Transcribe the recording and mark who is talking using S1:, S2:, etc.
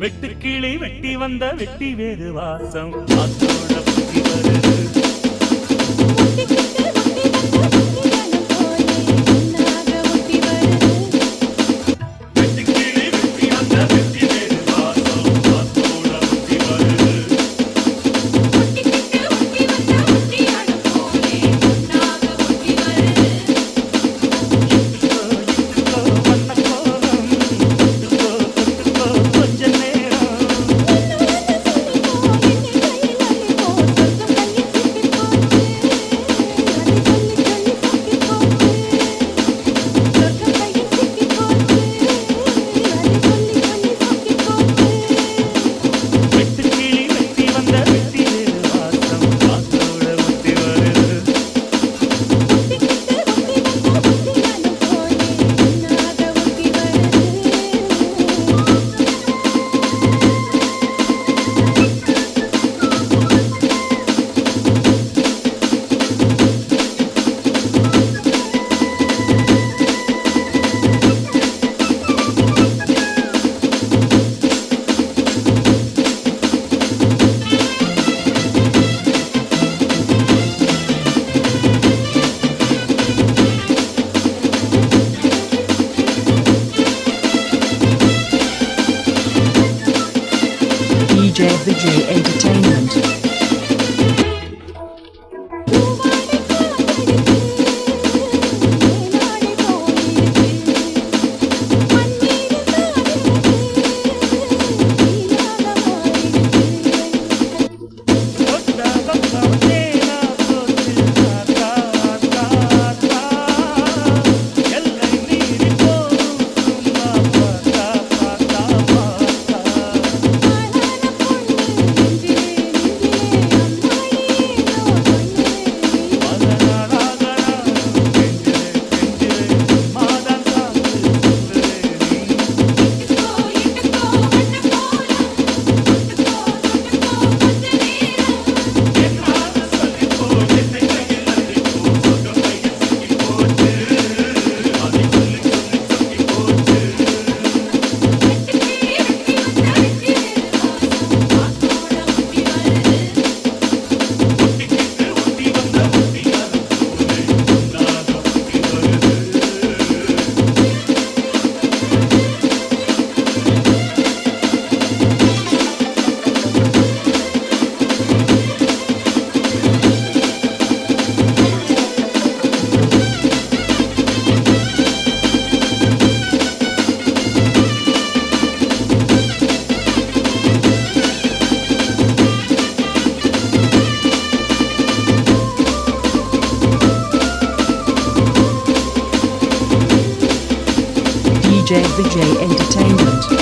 S1: வெட்டுக்கிளி வெட்டி வந்த வெட்டி வேறு வாசம் காத்தோட புத்தி வருது. வெட்டுக்கிளி வெட்டி வந்த வெட்டி வேறு வாசம் காத்தோட புத்தி வருது. இட்டுக்கோ வண்ண கோலம் தொட்டுக்கோ தொட்டுக்கோ கொஞ்ச நேரம். வெட்டுக்கிளி வெட்டி வந்த வெட்டி வேறு வாசம் காத்தோட புத்தி வருது.
S2: DJ Vijay Entertainment.
S1: ஒத்த பக்கம் தேனா போச்சு காத்தா காத்தா எல்லை மீறி போகும் சும்மா பார்த்தா பார்த்தா பார்த்தா.
S2: DJ Vijay Entertainment.